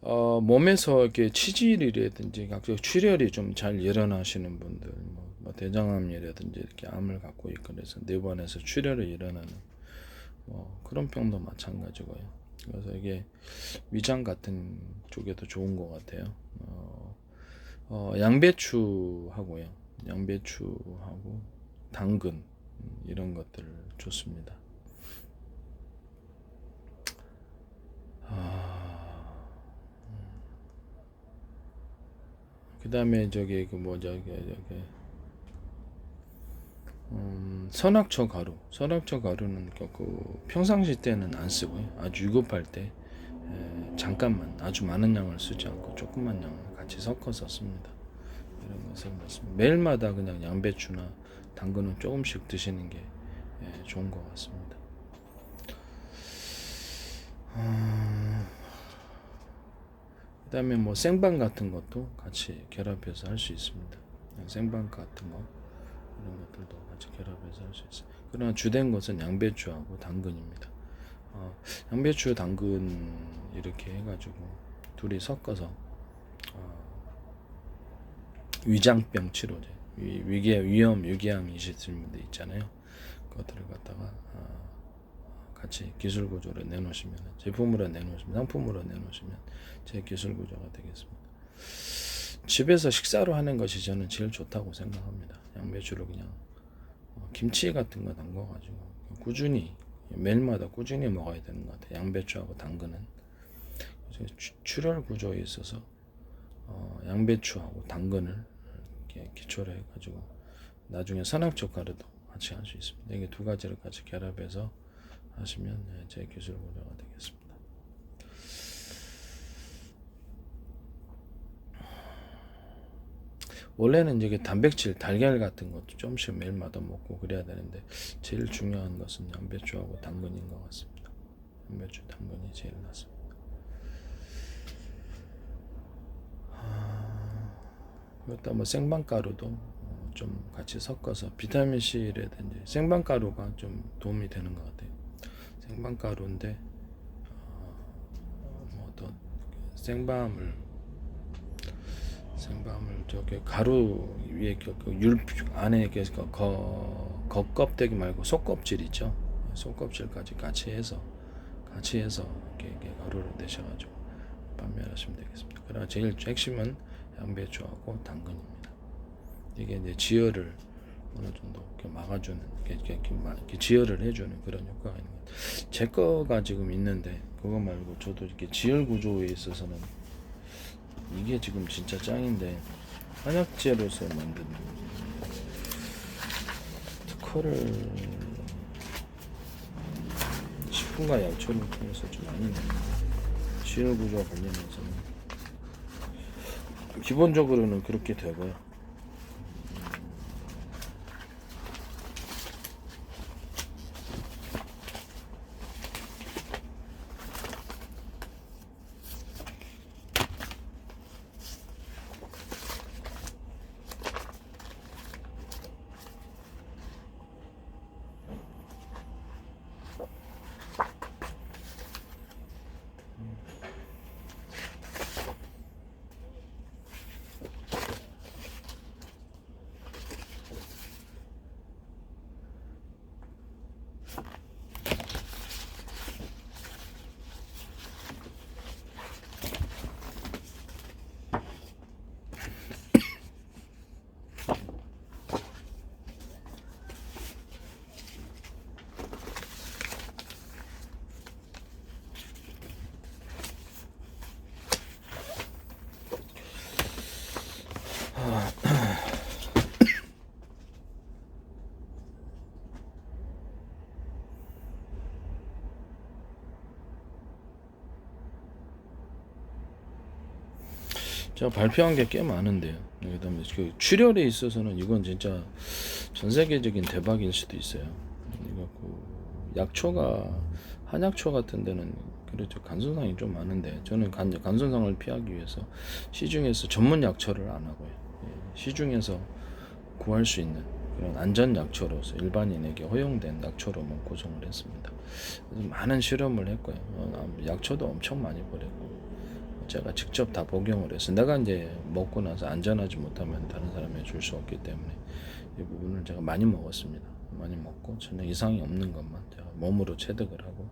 몸에서 이렇게 치질이라든지 각종 출혈이 좀 잘 일어나시는 분들, 뭐 대장암이라든지 이렇게 암을 갖고 있고 그래서 뇌관에서 출혈이 일어나는 그런 병도 마찬가지고요. 그래서 이게 위장 같은 쪽에도 좋은 것 같아요. 양배추하고요. 양배추하고 당근 이런 것들 좋습니다. 그 다음에 저기 그 뭐죠 저기 선악초 가루. 선악초 가루는 그 평상시 때는 안 쓰고요. 아주 위급할 때 잠깐만 아주 많은 양을 쓰지 않고 조금만 양을 같이 섞어서 씁니다. 이런 것을 말씀. 매일마다 그냥 양배추나 당근은 조금씩 드시는 게 좋은 것 같습니다. 그다음에 뭐 생방 같은 것도 같이 결합해서 할 수 있습니다. 생방 같은 거 이런 것들도 같이 결합해서 할 수 있어요. 그러나 주된 것은 양배추하고 당근입니다. 양배추, 당근 이렇게 해가지고 둘이 섞어서 위장병 치료제, 위염, 유기암 이시는 분들 있잖아요. 그것들을 갖다가 같이 기술 구조를 내놓으시면 제품으로 내놓으시면 상품으로 내놓으시면 제 기술 구조가 되겠습니다. 집에서 식사로 하는 것이 저는 제일 좋다고 생각합니다. 양배추를 그냥 김치 같은 거 담궈가지고 꾸준히 매일마다 꾸준히 먹어야 되는 것 같아요. 양배추하고 당근은 출혈 구조에 있어서 양배추하고 당근을 이렇게 기초로 해가지고 나중에 선악초 가루도 같이 할 수 있습니다. 이게 두 가지를 같이 결합해서 하시면 제 기술 구조가 되겠습니다. 원래는 이제 단백질, 달걀 같은 것도 조금씩 매일마다 먹고 그래야 되는데 제일 중요한 것은 양배추하고 당근인 것 같습니다. 양배추, 당근이 제일 낫습니다. 그렇다 뭐 생방가루도 좀 같이 섞어서 비타민 C라든지 생방가루가 좀 도움이 되는 것 같아요. 생방가루인데 뭐 어떤 생밤을 저기 가루 위에 율 안에 겉껍데기 말고 속껍질 있죠. 속껍질까지 같이 해서 이렇게 가루를 내셔가지고 판매하시면 되겠습니다. 그러나 제일 핵심은 양배추하고 당근입니다. 이게 이제 지혈을 어느 정도 이렇게 막아주는, 이렇게 지혈을 해주는 그런 효과가 있는 것 같아요. 제 거가 지금 있는데 그거 말고 저도 이렇게 지혈 구조에 있어서는 이게 지금 진짜 짱인데 한약재로서 만든 특허를 식품과 약초를 통해서 좀 많이 냅니다. 지혈 구조와 관련해서는 기본적으로는 그렇게 되고요. 제가 발표한 게 꽤 많은데요. 그다음에 그 출혈에 있어서는 이건 진짜 전 세계적인 대박일 수도 있어요. 이거 약초가 한약초 같은 데는 그렇죠. 간손상이 좀 많은데 저는 간손상을 피하기 위해서 시중에서 전문 약초를 안 하고요. 시중에서 구할 수 있는 그런 안전 약초로서 일반인에게 허용된 약초로만 구성을 했습니다. 그래서 많은 실험을 했고요. 약초도 엄청 많이 버렸고 제가 직접 다 복용을 해서 내가 이제 먹고 나서 안전하지 못하면 다른 사람에게 줄 수 없기 때문에 이 부분을 제가 많이 먹었습니다. 많이 먹고 전혀 이상이 없는 것만 제가 몸으로 체득을 하고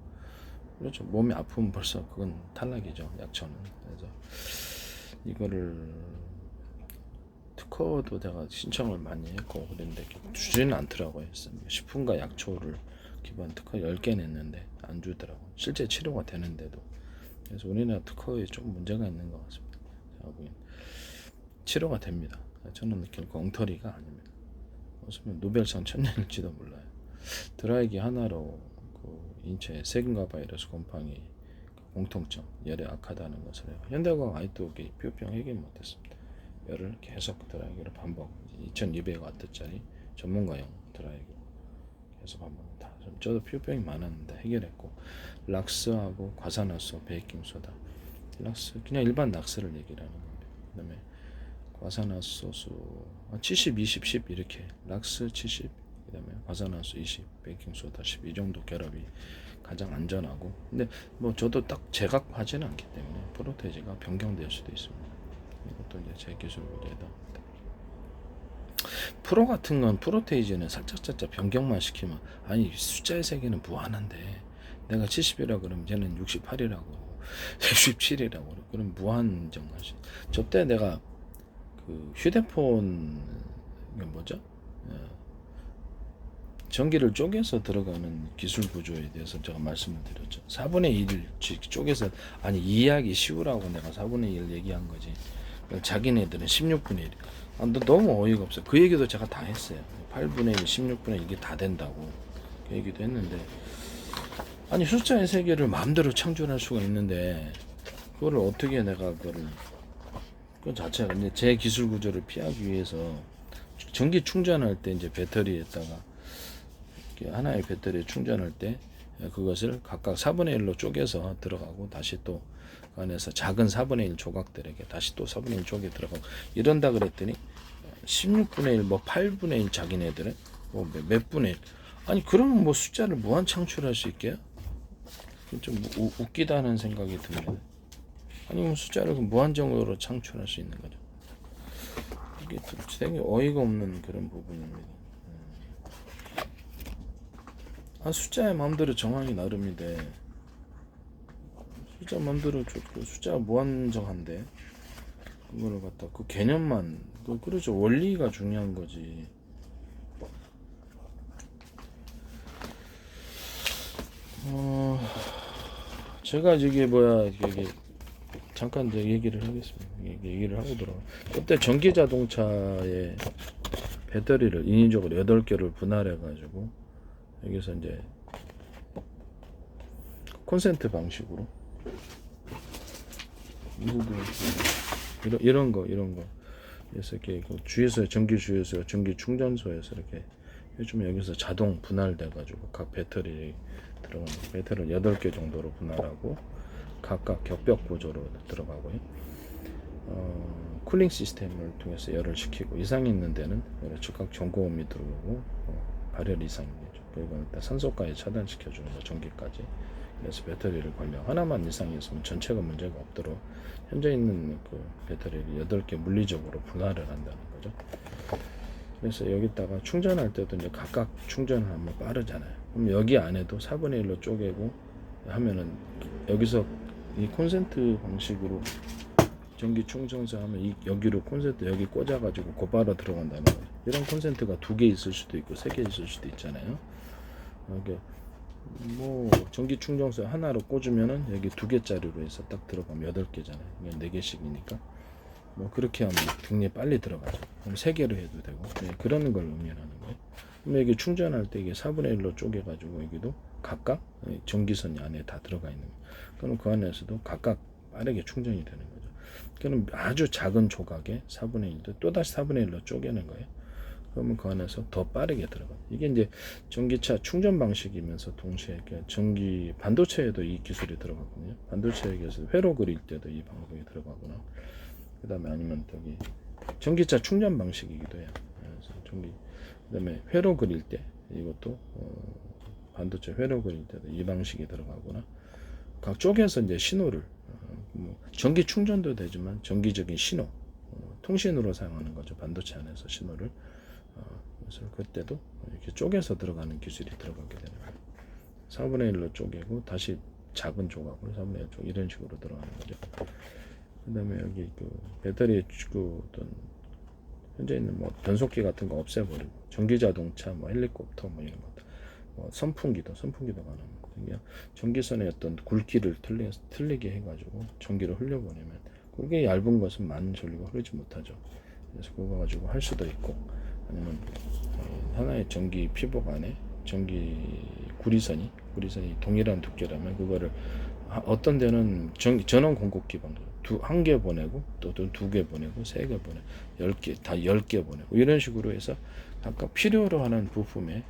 그렇죠. 몸이 아프면 벌써 그건 탈락이죠. 약초는. 그래서 이거를 특허도 제가 신청을 많이 했고 그랬는데 주지는 않더라고요. 식품과 약초를 기본 특허 10개 냈는데 안 주더라고요. 실제 치료가 되는데도. 그래서 우리나라 특허에 좀 문제가 있는 것 같습니다. 제가 보기엔 치료가 됩니다. 저는 결코 엉터리가 아닙니다. 어쩌면 노벨상 천년일지도 몰라요. 드라이기 하나로 그 인체에 세균과 바이러스 곰팡이 공통점 열에 악하다는 것을 해요. 현대과학 아직도 비흡병 해결 못했습니다. 열을 계속 드라이기로 반복 2200W짜리 전문가용 드라이기 계속 반복 다. 저도 피부병이 많았는데 해결했고 락스하고 과산화수, 베이킹소다. 락스 그냥 일반 락스를 얘기를 하는 겁니다. 그다음에 과산화수소 70, 20, 10 이렇게 락스 70 그다음에 과산화수 20, 베이킹소다 10 이 정도 결합이 가장 안전하고 근데 뭐 저도 딱 제각하지는 않기 때문에 프로테이지가 변경될 수도 있습니다. 이것도 이제 제 기술 문제다. 프로 같은 건 프로테이지는 살짝 변경만 시키면 아니 숫자의 세계는 무한한데 내가 70이라 그러면 쟤는 68이라고 67이라고 그럼 무한정하시. 저때 내가 그 휴대폰 뭐죠? 전기를 쪼개서 들어가는 기술 구조에 대해서 제가 말씀을 드렸죠. 4분의 1을 쪼개서 아니 이해하기 쉬우라고 내가 4분의 1 얘기한 거지. 자기네들은 16분의 1. 너무 어이가 없어요. 그 얘기도 제가 다 했어요. 8분의 1, 16분의 1 이게 다 된다고 그 얘기도 했는데 아니 숫자의 세계를 마음대로 창조할 수가 있는데 그거를 어떻게 내가 그 자체가 이제 제 기술 구조를 피하기 위해서 전기 충전할 때 이제 배터리에다가 하나의 배터리 충전할 때 그것을 각각 4분의 1로 쪼개서 들어가고 다시 또 그 안에서 작은 4분의 1 조각들에게 다시 또 4분의 1 조개 들어가고 이런다 그랬더니 16분의 1, 뭐 8분의 1 자기네들은 뭐 몇 분의 1 아니 그러면 뭐 숫자를 무한 창출할 수 있게요? 좀 웃기다는 생각이 듭니다. 아니면 숫자를 무한정으로 창출할 수 있는 거죠. 이게 되게 어이가 없는 그런 부분입니다. 숫자의 마음대로 정하기 나름인데 숫자 마음대로 좋고 숫자가 무한정한데 그거를 갖다 그 개념만 그렇죠. 원리가 중요한 거지. 제가 이게 잠깐 이제 얘기를 하겠습니다. 얘기를 하고 들어. 그때 전기 자동차의 배터리를 인위적으로 8개를 분할해 가지고 여기서 이제 콘센트 방식으로 이런 거 그래서 이렇게 주유소 전기 주유소 전기 충전소에서 이렇게 해주면 여기서 자동 분할돼 가지고 각 배터리 들어가는 배터리를 8개 정도로 분할하고 각각 격벽 구조로 들어가고요. 쿨링 시스템을 통해서 열을 식히고 이상이 있는 데는 즉각 전고음이 들어오고 발열 이상이죠. 그리고 일단 산소까지 차단시켜주는 거 전기까지. 그래서 배터리를 관련 하나만 이상이 있으면 전체가 문제가 없도록 현재 있는 그 배터리를 8개 물리적으로 분할을 한다는 거죠. 그래서 여기다가 충전할 때도 이제 각각 충전을 하면 빠르잖아요. 그럼 여기 안에도 4분의 1로 쪼개고 하면은 여기서 이 콘센트 방식으로 전기 충전소 하면 여기로 콘센트 여기 꽂아가지고 곧바로 들어간다는 거예요. 이런 콘센트가 2개 있을 수도 있고 3개 있을 수도 있잖아요. 이게 뭐 전기 충전소 하나로 꽂으면은 여기 2개짜리로 해서 딱 들어가면 8개잖아요. 이게 4개씩이니까 뭐 그렇게 하면 굉장히 빨리 들어가죠. 그럼 3개로 해도 되고 그런 걸 의미하는 거예요. 그럼 여기 충전할 때 이게 4분의 1로 쪼개가지고 여기도 각각 전기선이 안에 다 들어가 있는 거예요. 그럼 그 안에서도 각각 빠르게 충전이 되는 거죠. 그럼 아주 작은 조각에 4분의 1도 또다시 4분의 1로 쪼개는 거예요. 그러면 그 안에서 더 빠르게 들어가. 이게 이제 전기차 충전 방식이면서 동시에 전기 반도체에도 이 기술이 들어가거든요. 반도체에서 회로 그릴 때도 이 방법이 들어가거나. 그다음에 아니면 저기 전기차 충전 방식이기도 해요. 그래서 그다음에 회로 그릴 때 이것도 반도체 회로 그릴 때도 이 방식이 들어가거나 각 쪽에서 이제 신호를 전기 충전도 되지만 전기적인 신호, 통신으로 사용하는 거죠. 반도체 안에서 신호를. 그래서 그때도 이렇게 쪼개서 들어가는 기술이 들어가게 되는 거예요. 4분의 1로 쪼개고 다시 작은 조각으로 4분의 1 조각 이런 식으로 들어가는 거죠. 그 다음에 여기 그 배터리에 그 어떤 현재 있는 뭐 변속기 같은 거 없애버리고 전기 자동차, 뭐 헬리콥터 뭐 이런 것들, 뭐 선풍기도 가능합니다. 그냥 전기선의 어떤 굵기를 틀리게 해가지고 전기를 흘려보내면 그게 얇은 것은 많은 전류가 흐르지 못하죠. 그래서 그거 가지고 할 수도 있고 아니면 하나의 전기 피복 안에 전기 구리선이 동일한 두께라면 그거를 어떤 데는 전원 공급기 방식 한 개 보내고 또 두 개 보내고 세 개 보내고 10개 다 10개 보내고 이런 식으로 해서 각각 필요로 하는 부품에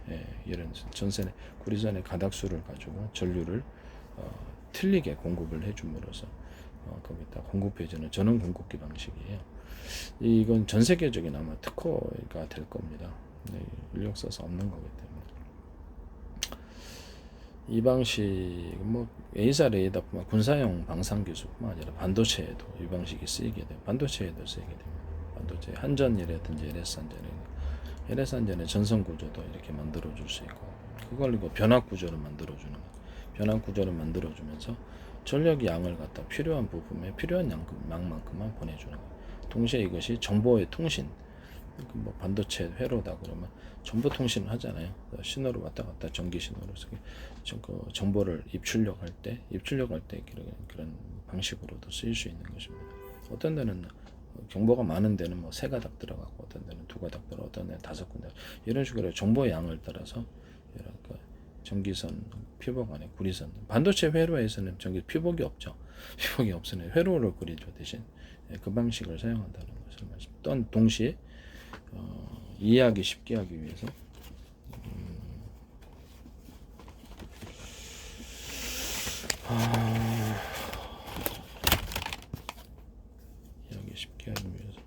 이런 전선의 구리선의 가닥수를 가지고 전류를 틀리게 공급을 해줌으로써 거기다 공급해주는 전원 공급기 방식이에요. 이건 전 세계적인 아마 특허가 될 겁니다. 인력 써서 없는 거기 때문에. 이 방식 뭐 A사 레이더뿐만 군사용 방산 기술뿐만 아니라 반도체에도 이 방식이 쓰이게 돼요. 반도체에도 쓰이게 됩니다. 반도체 한전이라든지 LS한전의 전선 구조도 이렇게 만들어 줄 수 있고 그걸 이거 변압 구조를 만들어 주는 거예요. 변압 구조를 만들어 주면서 전력 양을 갖다 필요한 부품에 필요한 양만큼만 보내주는 거예요. 동시에 이것이 정보의 통신, 뭐 반도체 회로다 그러면 정보 통신을 하잖아요. 신호를 왔다 갔다 전기 신호로서 정보를 입출력할 때 그런 방식으로도 쓰일 수 있는 것입니다. 어떤 데는 정보가 많은 데는 뭐 세 가닥 들어가고 어떤 데는 두 가닥 들어가고 어떤 데는 5군데 이런 식으로 정보의 양을 따라서 전기선 피복 안에 구리선 반도체 회로에서는 전기 피복이 없죠. 피복이 없으니 회로를 그리죠. 대신 그 방식을 사용한다는 것을 말씀. 또한 동시에 이해하기 쉽게 하기 위해서 이해하기 쉽게 하기 위해서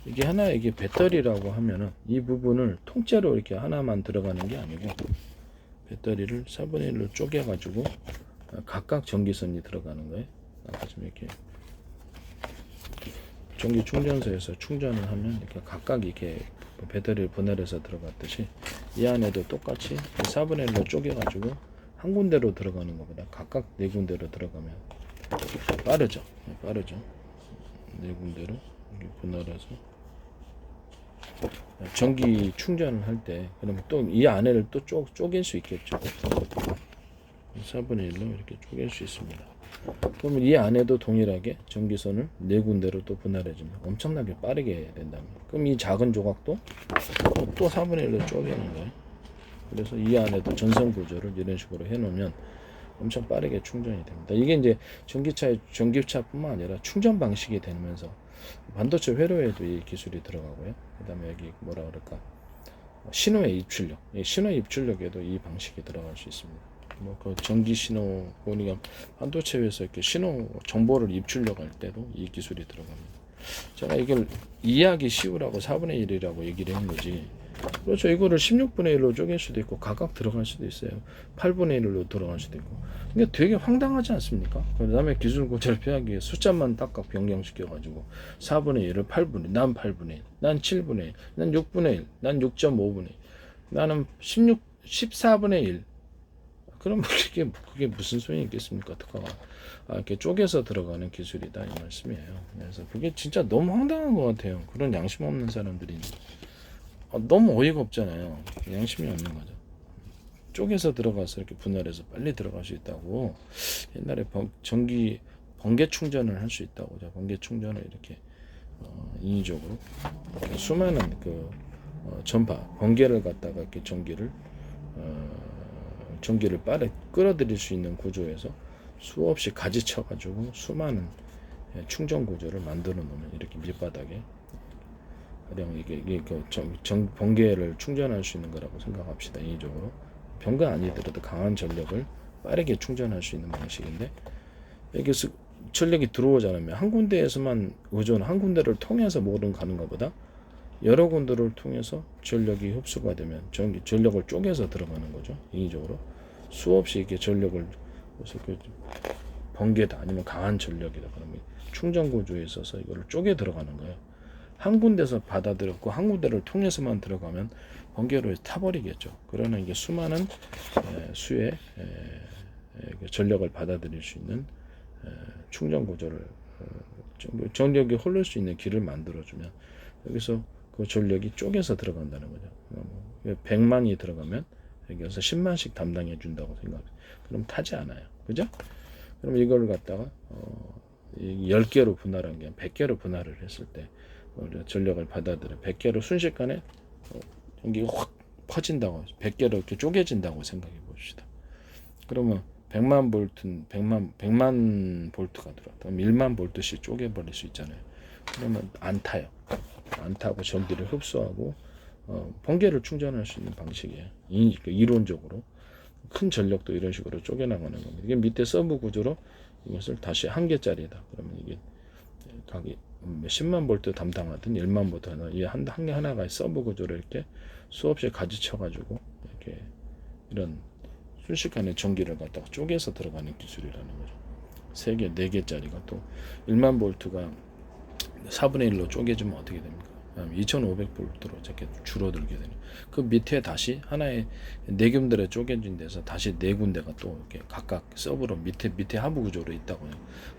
이게 이게 배터리라고 하면은 이 부분을 통째로 이렇게 하나만 들어가는 게 아니고 배터리를 4분의 1로 쪼개 가지고 각각 전기선이 들어가는 거예요. 아까 좀 이렇게 전기 충전소에서 충전을 하면 이렇게 각각 이렇게 배터리를 분할해서 들어갔듯이 이 안에도 똑같이 4분의 1로 쪼개가지고 한 군데로 들어가는 것보다 각각 네 군데로 들어가면 빠르죠. 네 군데로 이렇게 분할해서 전기 충전을 할 때 그러면 또 이 안에를 또 쪼갤 수 있겠죠. 4분의 1로 이렇게 쪼갤 수 있습니다. 그러면 이 안에도 동일하게 전기선을 네 군데로 또 분할해주면 엄청나게 빠르게 된답니다. 그럼 이 작은 조각도 또 4분의 1로 쪼개는 거예요. 그래서 이 안에도 전선 구조를 이런 식으로 해놓으면 엄청 빠르게 충전이 됩니다. 이게 이제 전기차뿐만 아니라 충전 방식이 되면서 반도체 회로에도 이 기술이 들어가고요. 그 다음에 여기 뭐라 그럴까 신호의 입출력, 신호의 입출력에도 이 방식이 들어갈 수 있습니다. 뭐 그 전기 신호 보니까 반도체에서 이렇게 신호 정보를 입출력할 때도 이 기술이 들어갑니다. 제가 이걸 이해하기 쉬우라고 4분의 1이라고 얘기를 한 거지. 그렇죠. 이거를 16분의 1로 쪼갤 수도 있고 각각 들어갈 수도 있어요. 8분의 1로 들어갈 수도 있고. 이게 되게 황당하지 않습니까? 그 다음에 기술 고찰을 피하기 위해 숫자만 딱딱 변경시켜가지고 4분의 1을 8분의 1, 난 8분의 1, 난 7분의 1, 난 6분의 1, 난 6.5분의 1, 나는 14분의 1. 그럼 그게 무슨 소용이 있겠습니까? 특허가 이렇게 쪼개서 들어가는 기술이다 이 말씀이에요. 그래서 그게 진짜 너무 황당한 것 같아요. 그런 양심 없는 사람들이 너무 어이가 없잖아요. 양심이 없는 거죠. 쪼개서 들어가서 이렇게 분할해서 빨리 들어갈 수 있다고 옛날에 전기 번개 충전을 할 수 있다고 번개 충전을 이렇게 인위적으로 이렇게 수많은 그 전파 번개를 갖다가 이렇게 전기를 빠르게 끌어들일 수 있는 구조에서 수없이 가지쳐 가지고 수많은 충전 구조를 만들어 놓으면 이렇게 밑바닥에 가령 이게 번개를 충전할 수 있는 거라고 생각합시다. 인위적으로 병가 아니더라도 강한 전력을 빠르게 충전할 수 있는 방식인데 여기서 전력이 들어오지 않으면 한 군데에서만 한 군데를 통해서 뭐든 가는 것보다 여러 군데를 통해서 전력이 흡수가 되면 전력을 쪼개서 들어가는 거죠. 인위적으로 수없이 이렇게 전력을 번개다 아니면 강한 전력이다 그러면 충전 구조에 있어서 이거를 쪼개 들어가는 거예요. 한 군데서 받아들였고 한 군데를 통해서만 들어가면 번개로 타버리겠죠. 그러나 이게 수많은 수의 전력을 받아들일 수 있는 충전 구조를 전력이 흐를 수 있는 길을 만들어주면 여기서 그 전력이 쪼개서 들어간다는 거죠. 100만이 들어가면 여기서 10만씩 담당해 준다고 생각해요. 그럼 타지 않아요. 그죠? 그럼 이걸 갖다가 10개로 분할한 게 100개로 분할을 했을 때 전력을 받아들여 100개로 순식간에 전기가 확 퍼진다고 100개로 이렇게 쪼개진다고 생각해 봅시다. 그러면 100만 볼트가 들어왔다. 그럼 1만 볼트씩 쪼개버릴 수 있잖아요. 그러면 안 타요. 안 타고 전기를 흡수하고 번개를 충전할 수 있는 방식이에요. 이론적으로 큰 전력도 이런 식으로 쪼개나가는 겁니다. 이게 밑에 서브 구조로 이것을 다시 한 개짜리다. 그러면 이게 각이 10만 볼트 담당하든 1만 볼트 하나 한 개 하나가 서브 구조를 이렇게 수없이 가지쳐가지고 이렇게 이런 순식간에 전기를 갖다가 쪼개서 들어가는 기술이라는 거죠. 3개, 4개짜리가 또 1만 볼트가 4분의 1로 쪼개지면 어떻게 됩니까? 2500볼트로 이렇게 줄어들게 되는. 그 밑에 다시 하나의 4군데로 쪼개진 데서 다시 4군데가 또 이렇게 각각 서브로 밑에 하부 구조로 있다고요.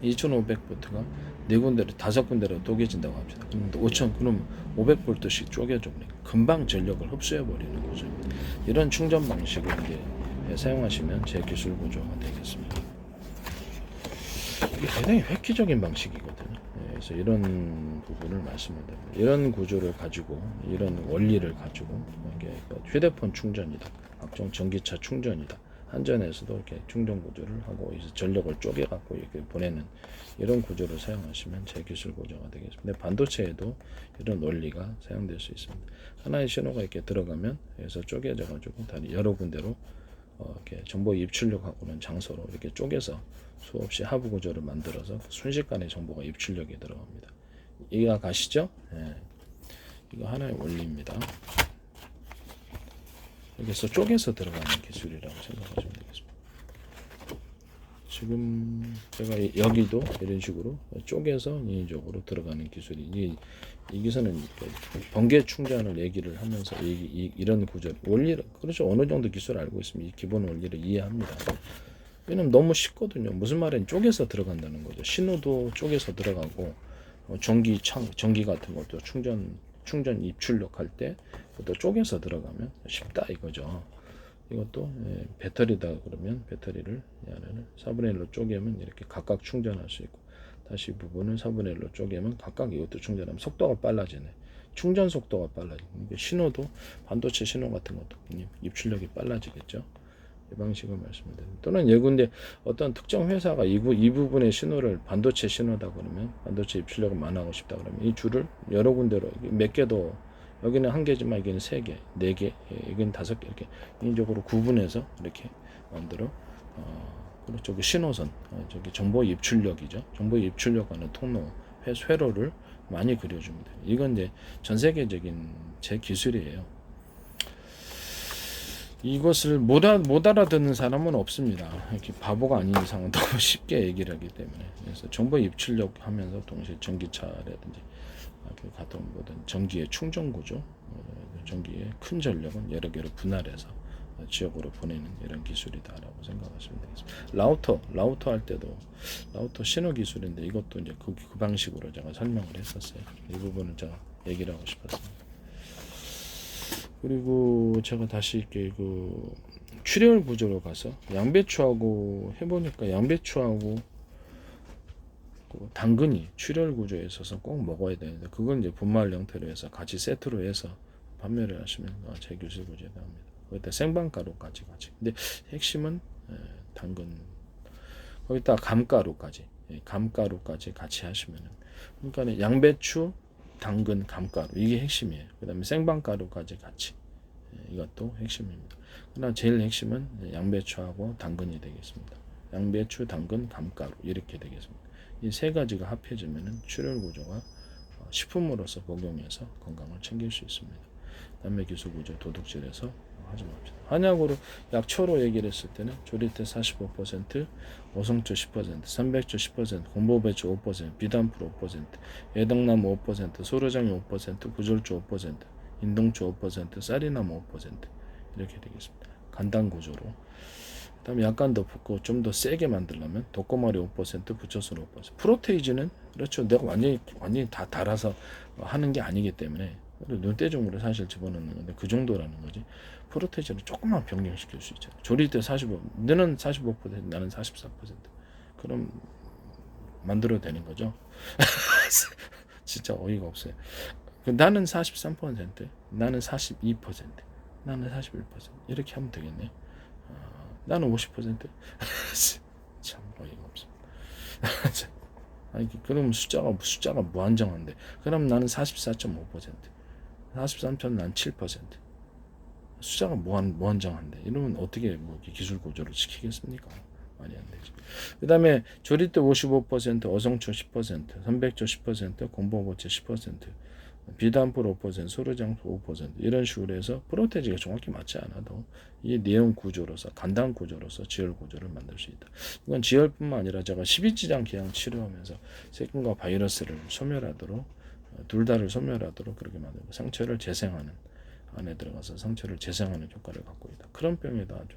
2500볼트가 4군데로 5군데로 쪼개진다고 합시다. 그럼 500볼트씩 쪼개져 버리니까 금방 전력을 흡수해 버리는 거죠. 이런 충전 방식을 이제 사용하시면 제 기술 구조가 되겠습니다. 이게 대단히 획기적인 방식이거든요. 그래서 이런 부분을 말씀을 드립니다. 이런 구조를 가지고 이런 원리를 가지고 이게 휴대폰 충전이다, 각종 전기차 충전이다, 한전에서도 이렇게 충전 구조를 하고 전력을 쪼개 갖고 이렇게 보내는 이런 구조를 사용하시면 제 기술 구조가 되겠습니다. 반도체에도 이런 원리가 사용될 수 있습니다. 하나의 신호가 이렇게 들어가면 여기서 쪼개져 가지고 다른 여러 군데로 이렇게 정보 입출력하고는 장소로 이렇게 쪼개서 수없이 하부 구조를 만들어서 순식간에 정보가 입출력이 들어갑니다. 이해가 가시죠? 네. 이거 하나의 원리입니다. 여기서 쪼개서 들어가는 기술이라고 생각하시면 되겠습니다. 지금 제가 여기도 이런 식으로 쪼개서 인위적으로 들어가는 기술이 이 기술은 번개 충전을 얘기를 하면서 이런 구조 원리를 그렇죠. 어느 정도 기술을 알고 있으면 이 기본 원리를 이해합니다. 왜냐면 너무 쉽거든요. 무슨 말이냐 쪼개서 들어간다는 거죠. 신호도 쪼개서 들어가고 전기 같은 것도 충전 입출력 할 때 그것도 쪼개서 들어가면 쉽다 이거죠. 이것도 배터리다 그러면 배터리를 4분의 1로 쪼개면 이렇게 각각 충전할 수 있고 다시 부분을 4분의 1로 쪼개면 각각 이것도 충전하면 속도가 빨라지네. 충전 속도가 빨라지네. 신호도 반도체 신호 같은 것도 입출력이 빨라지겠죠. 이 방식을 말씀드립니다. 또는 예컨대 어떤 특정 회사가 이 부분의 신호를 반도체 신호다 그러면 반도체 입출력을 만하고 싶다 그러면 이 줄을 여러 군데로 몇 개도 여기는 한 개지만 여기는 3개, 4개, 여기는 5개 이렇게 인위적으로 구분해서 이렇게 만들어 그리고 저기 신호선, 저기 정보 입출력이죠. 정보 입출력하는 통로, 회로를 많이 그려줍니다. 이건 이제 전 세계적인 제 기술이에요. 이것을 못 알아듣는 사람은 없습니다. 이렇게 바보가 아닌 이상은 너무 쉽게 얘기를 하기 때문에. 그래서 정보 입출력 하면서 동시에 전기차라든지 같은 모든 전기의 충전 구조, 전기의 큰 전력은 여러 개로 분할해서 지역으로 보내는 이런 기술이다라고 생각하시면 되겠습니다. 라우터 할 때도 라우터 신호 기술인데 이것도 이제 그 방식으로 제가 설명을 했었어요. 이 부분은 제가 얘기를 하고 싶었습니다. 그리고 제가 다시 이렇게 그 출혈 구조로 가서 양배추하고 해보니까 양배추하고 그 당근이 출혈 구조에 있어서 꼭 먹어야 되는데 그걸 이제 분말 형태로 해서 같이 세트로 해서 판매를 하시면 제 기술 구조에 나옵니다. 거기다 생방가루까지 같이. 근데 핵심은 당근 거기다 감가루까지 같이 하시면은 그러니까 양배추 당근, 감가루 이게 핵심이에요. 그 다음에 생방가루까지 같이 이것도 핵심입니다. 그러나 제일 핵심은 양배추하고 당근이 되겠습니다. 양배추, 당근, 감가루 이렇게 되겠습니다. 이 세 가지가 합해지면 출혈 구조가 식품으로서 복용해서 건강을 챙길 수 있습니다. 남매 기술 구조 도둑질에서 하지 맙시다. 한약으로 약초로 얘기를 했을 때는 조리태 45%, 오성초 10%, 삼백초 10%, 곰보배초 5%, 비단풀 5%, 애덕나무 5%, 소르장이 5%, 구절초 5%, 인동초 5%, 쌀이나무 5% 이렇게 되겠습니다. 간단 구조로. 그다음에 약간 더 붓고 좀 더 세게 만들려면 독고마리 5%, 부처술 5%. 프로테이즈는 그렇죠. 내가 완전히 다 달아서 하는 게 아니기 때문에 눈대중으로 사실 집어넣는 건데 그 정도라는 거지. 프로테이즈는 조금만 변경시킬 수 있잖아. 조릴 때 45, 너는 45%, 나는 44%. 그럼 만들어도 되는 거죠. 진짜 어이가 없어요. 나는 43%, 나는 42%, 나는 41% 이렇게 하면 되겠네. 나는 50%. 참 어이가 없습니다. 아니 그럼 숫자가 무한정한데 그럼 나는 44.5%, 43점 난 7%. 숫자가 무한정한데 이러면 어떻게 뭐 기술 구조를 지키겠습니까? 말이 안 되지. 그다음에 조리대 55%, 어성초 10%, 선백조 10%, 곰보고체 10%, 비단풀 5%, 소르장수 5% 이런 식으로 해서 프로테지가 정확히 맞지 않아도 이 내용 구조로서 간단 구조로서 지혈 구조를 만들 수 있다. 이건 지혈뿐만 아니라 제가 12지장 계양 치료하면서 세균과 바이러스를 소멸하도록 둘 다를 소멸하도록 그렇게 만들고 상처를 재생하는 안에 들어가서 상처를 재생하는 효과를 갖고 있다. 그런 병에도 아주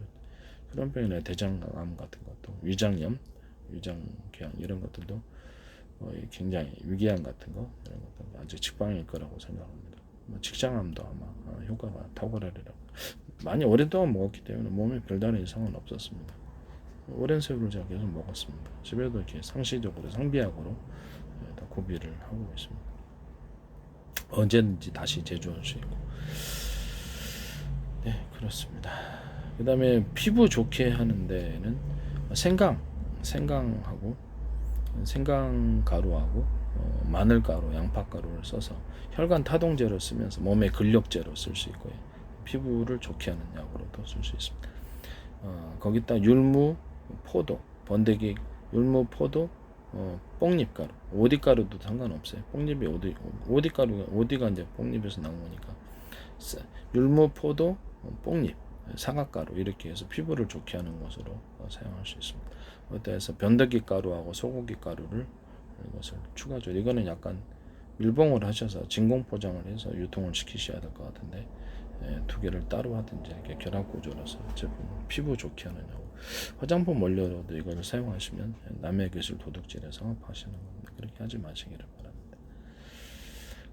그런 병이나 대장암 같은 것도 위장염, 위장궤양 이런 것들도 굉장히 위궤양 같은 거 이런 것도 아주 직방일 거라고 생각합니다. 뭐 직장암도 아마 효과가 탁월하리라고 많이 오랫동안 먹었기 때문에 몸에 별다른 이상은 없었습니다. 오랜 세월을 제가 계속 먹었습니다. 집에도 이렇게 상시적으로 상비약으로 다 구비를 하고 있습니다. 언제든지 다시 제조할 수 있고. 네, 그렇습니다. 그 다음에 피부 좋게 하는 데는 생강하고 생강가루하고 마늘가루, 양파가루를 써서 혈관 타동제로 쓰면서 몸의 근력제로 쓸 수 있고요. 피부를 좋게 하는 약으로도 쓸 수 있습니다. 거기다 율무, 포도, 번데기, 율무, 포도, 뽕잎가루, 오디가루도 상관없어요. 뽕잎이 오디가 이제 뽕잎에서 나온 거니까 율무, 포도, 뽕잎, 사과가루 이렇게 해서 피부를 좋게 하는 것으로 사용할 수 있습니다. 어때서 변덕이 가루하고 소고기 가루를 이것을 추가적으로 이거는 약간 밀봉을 하셔서 진공 포장을 해서 유통을 시키셔야 될 것 같은데 두 개를 따로 하든지 이렇게 결합 구조로서 제품 피부 좋게 하는 요 화장품 원료로도 이걸 사용하시면 남의 기술 도둑질에 성업하시는 겁니다. 그렇게 하지 마시기를 바랍니다.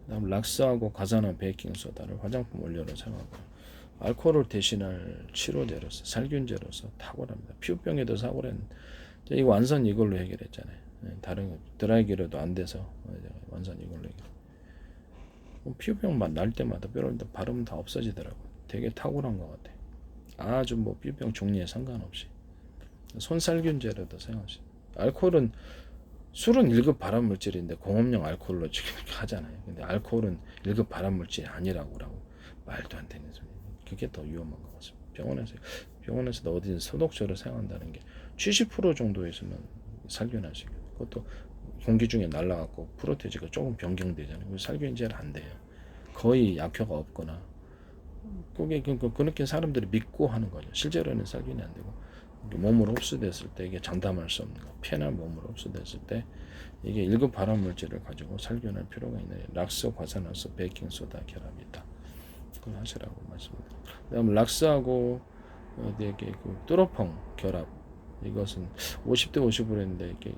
그다음 락스하고 가산화 베이킹소다를 화장품 원료로 사용하고 알코올을 대신할 치료제로서 살균제로서 탁월합니다. 피부병에도 탁월한 이거 완선 이걸로 해결했잖아요. 다른 드라이기로도 안 돼서 완선 이걸로 해결. 피부병만 날 때마다 뼈를 바르면 다 없어지더라고. 되게 탁월한 것 같아. 아주 뭐 피부병 종류에 상관없이 손살균제로도 사용하시. 알코올은 술은 1급 발암물질인데 공업용 알코올로 지금 하잖아요. 근데 알코올은 1급 발암물질이 아니라고 말도 안 되는 소리. 그게 더 위험한 것 같습니다. 병원에서도 어디든 소독제로 사용한다는 게 70% 정도 있으면 살균하시고 그것도 공기 중에 날아가고 프로테지가 조금 변경되잖아요. 살균제는 안 돼요. 거의 약효가 없거나 그게 그렇게 사람들이 믿고 하는 거죠. 실제로는 살균이 안 되고 몸으로 흡수됐을 때 이게 장담할 수 없는 거. 폐나 몸으로 흡수됐을 때 이게 1급 발암물질을 가지고 살균할 필요가 있는 락스, 과산화수, 베이킹소다 결합이 있다. 그걸 하시라고 말씀드립니다. 그다음 락스하고 이게 뚜로펑 결합 이것은 50대 50으로 했는데 이게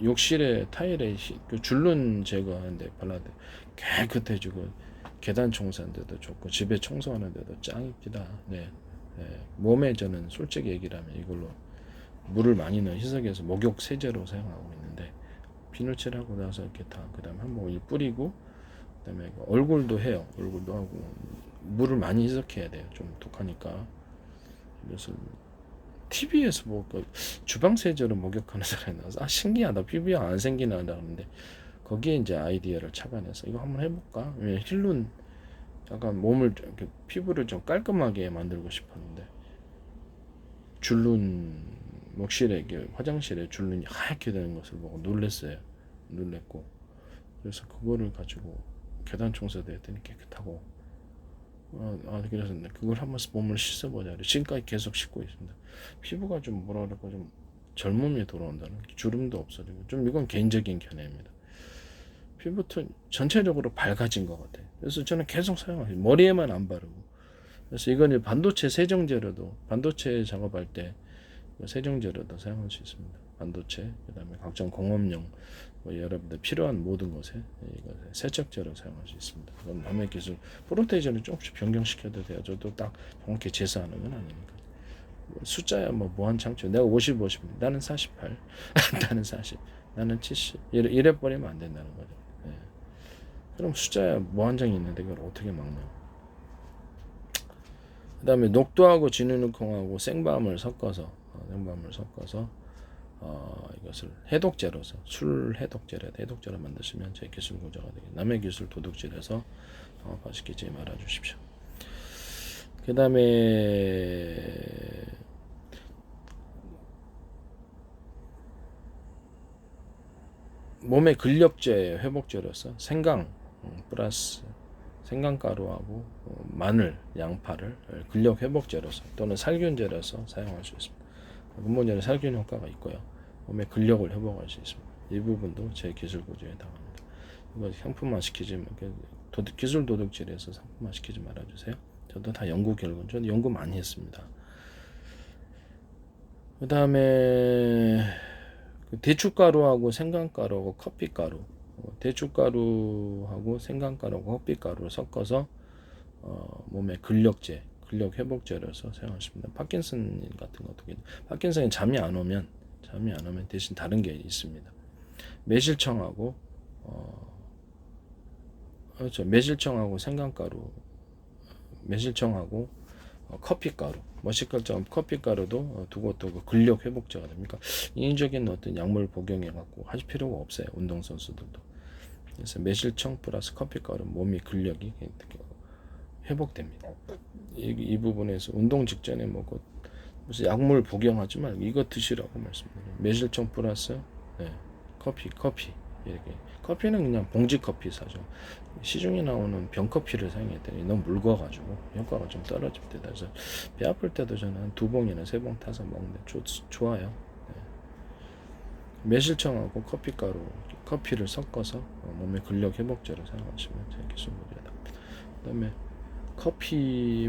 욕실에 타일에 줄눈 제거하는데 발라도 깨끗해지고 계단 청소하는데도 좋고 집에 청소하는데도 짱입니다. 네. 몸에 저는 솔직히 얘기를 하면 이걸로 물을 많이 넣어 희석해서 목욕 세제로 사용하고 있는데 비누칠하고 나서 이렇게 다 그다음 한번 뿌리고 그다음에 얼굴도 해요. 얼굴도 하고 물을 많이 희석해야 돼요. 좀 독하니까. 그래서 TV에서 뭐 주방 세제로 목욕하는 사람이 나와서 신기하다. 피부염 안 생기나 하는데 거기에 이제 아이디어를 착안해서 이거 한번 해볼까? 힐룬 약간 몸을 이렇게 피부를 좀 깔끔하게 만들고 싶었는데 줄눈 욕실에 화장실에 줄눈이 하얗게 되는 것을 보고 놀랬고 그래서 그거를 가지고 계단 청소도 했더니 깨끗하고 그래서 그걸 한번 몸을 씻어보자. 지금까지 계속 씻고 있습니다. 피부가 좀 뭐라 그럴까 좀 젊음이 돌아온다는 주름도 없어지고 좀 이건 개인적인 견해입니다. 피부톤 전체적으로 밝아진 것 같아요. 그래서 저는 계속 사용해요. 머리에만 안 바르고. 그래서 이건 반도체 세정제로도 반도체 작업할 때 세정제로도 사용할 수 있습니다. 반도체 그다음에 각종 공업용 여러분들 필요한 모든 것에 이거 세척제로 사용할 수 있습니다. 그건 남의 기술 프로테이저는 조금씩 변경시켜도 돼요. 저도 딱 정확히 재사하는 건 아니니까. 숫자야 뭐 무한 창조. 내가 50 나는 48 나는 40 나는 70 이래 버리면 안 된다는 거죠. 예. 그럼 숫자야 무한정이 있는데 이걸 어떻게 막나요? 그 다음에 녹두하고 진유누콩하고 생밤을 섞어서 이것을 해독제로서 술 해독제로 만드시면 제 기술 구조가 되겠습니다. 남의 기술 도둑질해서 맛있게 말아 주십시오. 그 다음에 몸의 근력제 회복제로서 생강 플러스 생강가루하고 마늘, 양파를 근력 회복제로서 또는 살균제로서 사용할 수 있습니다. 근본적인 살균 효과가 있고요. 몸의 근력을 회복할 수 있습니다. 이 부분도 제 기술 구조에 해당합니다. 이거 상품화 시키지 기술 도둑질에서 상품화 시키지 말아주세요. 저도 다 연구 결과, 저는 연구 많이 했습니다. 그 다음에 대추가루하고 생강가루하고 커피가루, 대추가루하고 생강가루하고 커피가루를 섞어서 몸의 근력제, 근력 회복제로서 사용하십니다. 파킨슨 같은 것도 파킨슨이 잠이 안 오면 대신 다른 게 있습니다. 매실청하고 그렇죠. 매실청하고 생강가루, 매실청하고 커피가루, 머시컬처럼 커피가루도 두고도 그 근력 회복제가 됩니까? 인위적인 어떤 약물 복용해 갖고 하실 필요가 없어요. 운동선수들도. 그래서 매실청 플러스 커피가루 몸이 근력이 회복됩니다. 이 부분에서 운동 직전에 먹고 무슨 약물 복용하지 말고 이거 드시라고 말씀드려요. 매실청 플러스 커피 이렇게. 커피는 그냥 봉지 커피 사죠. 시중에 나오는 병 커피를 사용했더니 너무 묽어가지고 효과가 좀 떨어질 때다. 그래서 배 아플 때도 저는 한 2봉이나 3봉 타서 먹는데 좋아요. 매실청하고 커피를 섞어서 몸의 근력 회복제로 사용하시면 제 기술물이다. 그다음에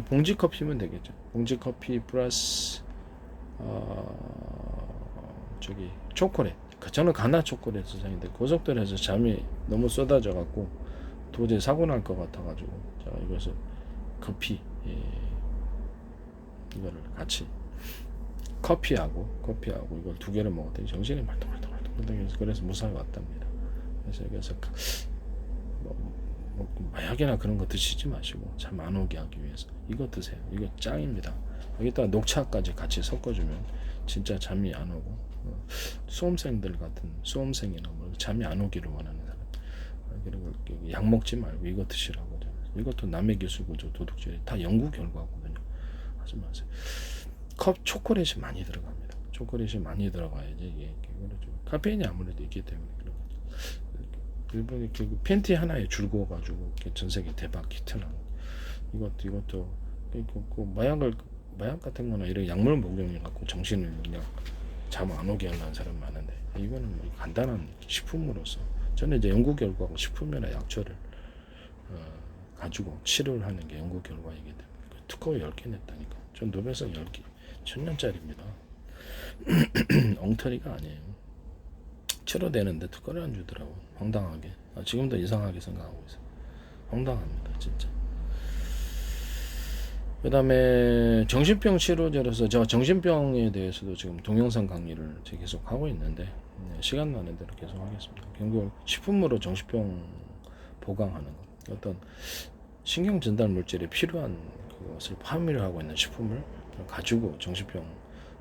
봉지 커피면 되겠죠. 봉지 커피 플러스 초콜릿. 저는 가나 초콜릿 사용인데 고속도로에서 잠이 너무 쏟아져 갖고 도저히 사고 날 것 같아 가지고 제가 이것을 커피 이거를 같이 커피하고 이걸 2개를 먹었더니 정신이 말똥말똥 그래서 무사히 왔답니다. 그래서 마약이나 그런 거 드시지 마시고 잠 안 오게 하기 위해서 이거 드세요. 이거 짱입니다. 여기다가 녹차까지 같이 섞어주면 진짜 잠이 안 오고 수험생들 같은 수험생이나 잠이 안 오기를 원하는 사람 그리고 약 먹지 말고 이거 드시라고. 이것도 남의 기술 구조 도둑질이 다 연구 결과거든요. 하지 마세요. 초콜릿이 많이 들어갑니다. 초콜릿이 많이 들어가야지 이게 카페인이 아무래도 있기 때문에 그런 거죠. 일본이 팬티 하나에 줄고 가지고 전 세계 대박 히트나고 이것도 마약 같은 거나 이런 약물 복용해 갖고 정신을 그냥 잠 안 오게 하려는 사람 많은데 이거는 간단한 식품으로서 저는 이제 연구 결과고 식품이나 약초를 가지고 치료를 하는 게 연구 결과이기 때문에 특허 10개 냈다니까. 전 노벨상 10개 1000년짜리입니다. 엉터리가 아니에요. 치료되는데 특허를 안 주더라고. 황당하게. 지금도 이상하게 생각하고 있어요. 황당합니다 진짜. 그 다음에 정신병 치료제로서 제가 정신병에 대해서도 지금 동영상 강의를 계속 하고 있는데 시간 나는 대로 계속 하겠습니다. 결국 식품으로 정신병 보강하는 것, 어떤 신경 전달 물질에 필요한 그것을 함유하고 있는 식품을 가지고 정신병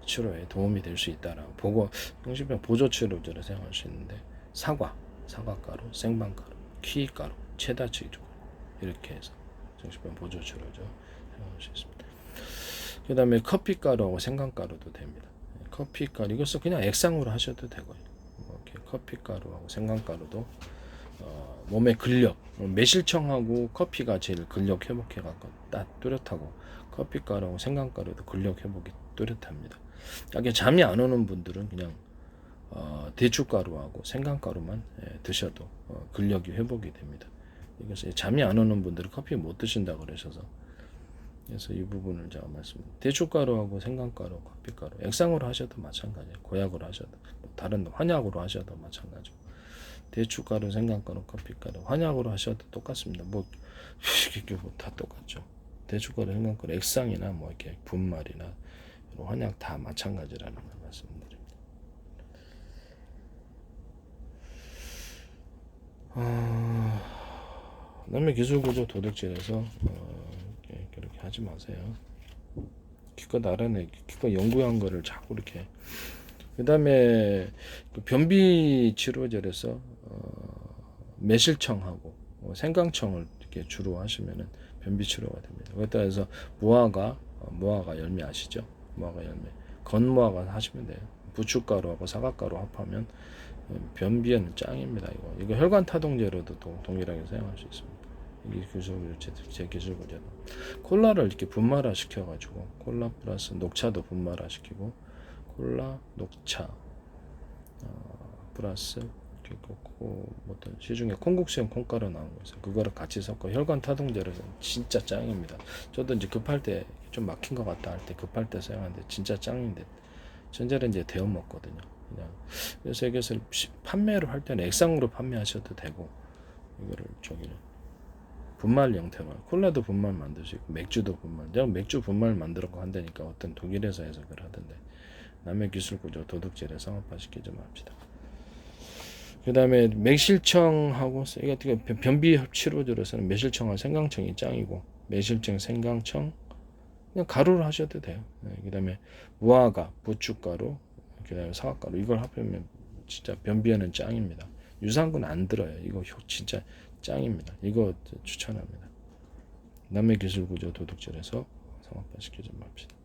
치료에 도움이 될 수 있다라고 보고 정신병 보조 치료제를 사용할 수 있는데 사과가루, 생방가루, 키가루, 체다치주 이렇게 해서 정신병 보조 치료제 사용할 수 있습니다. 그 다음에 커피가루하고 생강가루도 됩니다. 커피가루 이것을 그냥 액상으로 하셔도 되고요. 이렇게 커피가루하고 생강가루도 몸의 근력, 매실청하고 커피가 제일 근력 회복해 갖고 딱 뚜렷하고 커피가루하고 생강가루도 근력 회복이 뚜렷합니다. 약에 잠이 안 오는 분들은 그냥 대추가루하고 생강가루만 드셔도 근력이 회복이 됩니다. 이것이 잠이 안 오는 분들은 커피 못 드신다 그러셔서 그래서 이 부분을 제가 말씀드립니다. 대추가루하고 생강가루, 커피가루 액상으로 하셔도 마찬가지예요. 고약으로 하셔도 다른 환약으로 하셔도 마찬가지고 대추가루, 생강가루, 커피가루 환약으로 하셔도 똑같습니다. 뭐 이게 뭐 다 똑같죠. 대추가루, 생강가루 액상이나 뭐 이렇게 분말이나 환약 다 마찬가지라는 걸 말씀드립니다. 남의 기술구조 도덕질에서 그렇게 하지 마세요. 기껏 알아내, 기껏 연구한 거를 자꾸 이렇게. 그 다음에 그 변비 치료제에서 매실청하고 생강청을 이렇게 주로 하시면은 변비 치료가 됩니다. 그것에 따라서 무화과 열매 아시죠? 무화과 열매, 건무화과 하시면 돼요. 부추가루하고 사과가루 합하면 변비에는 짱입니다. 이거 혈관 타동제로도 동일하게 사용할 수 있습니다. 이게 제 기술구제도. 콜라를 이렇게 분말화 시켜가지고 콜라 플러스 녹차도 분말화 시키고 콜라 녹차 플러스 어떤 시중에 콩국수용 콩가루 나온 거 있어요. 그거를 같이 섞어 혈관 타동제로 진짜 짱입니다. 저도 이제 급할 때 좀 막힌 것 같다 할 때 급할 때 사용하는데 진짜 짱인데 전자레인지에 이제 데워 먹거든요. 그냥 그래서 이것을 판매를 할 때는 액상으로 판매하셔도 되고 이거를 저기를 분말 형태로 콜라도 분말 만드시고 맥주도 분말 내가 맥주 분말 만들었고 한다니까 어떤 독일에서 해석을 하던데 남의 기술구조 도둑질에 상업화시키지 맙시다. 그 다음에 매실청하고 변비 치료제로서는 매실청하고 생강청이 짱이고 매실청, 생강청 그냥 가루로 하셔도 돼요. 그 다음에 무화과, 부추가루, 그 다음에 사과가루 이걸 합하면 진짜 변비에는 짱입니다. 유산균 안 들어요. 이거 진짜 짱입니다. 이거 추천합니다. 남의 기술구조 도둑질에서 상업화시키지 맙시다.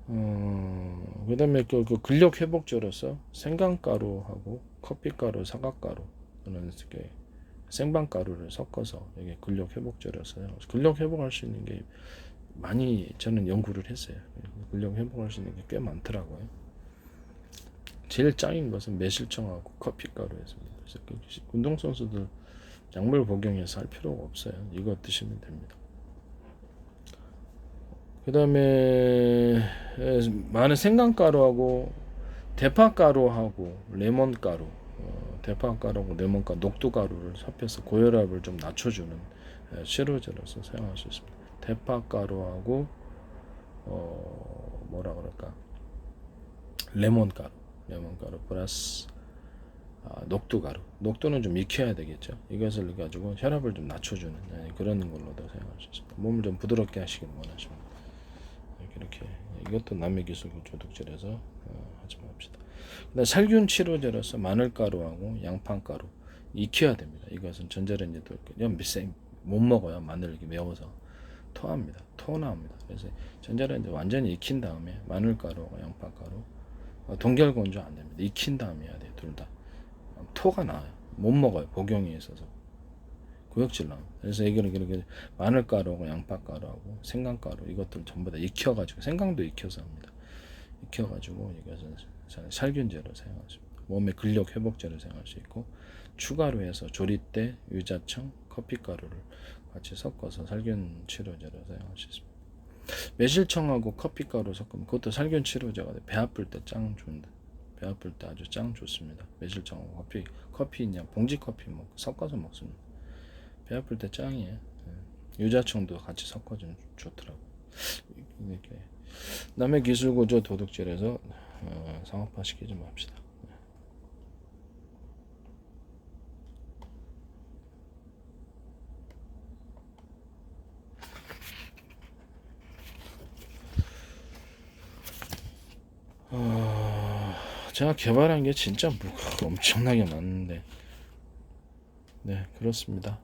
그 다음에 그 근력 회복제로서 생강가루하고 커피가루, 사과가루 또는 이렇게 생방가루를 섞어서 이게 근력 회복제로서 근력 회복할 수 있는 게 많이 저는 연구를 했어요. 근력 회복할 수 있는 게 꽤 많더라고요. 제일 짱인 것은 매실청하고 커피가루였습니다. 그래서 운동선수들 약물 복용해서 할 필요가 없어요. 이거 드시면 됩니다. 그 다음에 많은 생강가루하고 대파가루하고 레몬가루 대파가루하고 레몬가루 녹두가루를 섭해서 고혈압을 좀 낮춰주는 치료제로서 사용할 수 있습니다. 대파가루하고 뭐라 그럴까 레몬가루 플러스 녹두가루 녹두는 좀 익혀야 되겠죠. 이것을 가지고 혈압을 좀 낮춰주는 그런 걸로도 사용할 수 있습니다. 몸을 좀 부드럽게 하시길 원하십니다. 이렇게 이것도 남의 기술구조 도둑질에서 하지 맙시다. 그다음 살균 치료제로서 마늘가루하고 양파가루 익혀야 됩니다. 이것은 전자레인지도 못 먹어요. 마늘 이렇게 매워서 토합니다. 토 나옵니다. 그래서 전자레인지 완전히 익힌 다음에 마늘가루하고 양파가루 동결건조 안 됩니다. 익힌 다음에 해야 돼요. 둘 다 토가 나요. 못 먹어요. 복용이 있어서 구역질 나옵니다. 그래서 이렇게 마늘가루하고 양파가루하고 생강가루 이것들 전부 다 익혀가지고 생강도 익혀서 합니다. 익혀가지고 이것은 살균제로 사용할 수 있습니다. 몸의 근력 회복제로 사용할 수 있고 추가로 해서 조리대, 유자청, 커피가루를 같이 섞어서 살균 치료제로 사용할 수 있습니다. 매실청하고 커피가루 섞으면 그것도 살균 치료제가 배 아플 때 짱 좋은데 배 아플 때 아주 짱 좋습니다. 매실청하고 커피 그냥 봉지 커피 섞어서 먹습니다. 배 아플 때 짱이에요. 유자청도 같이 섞어주면 좋더라고. 이렇게 남의 기술구조 도둑질에서 상업화시키지 맙시다. 제가 개발한 게 진짜 엄청나게 많은데 네 그렇습니다.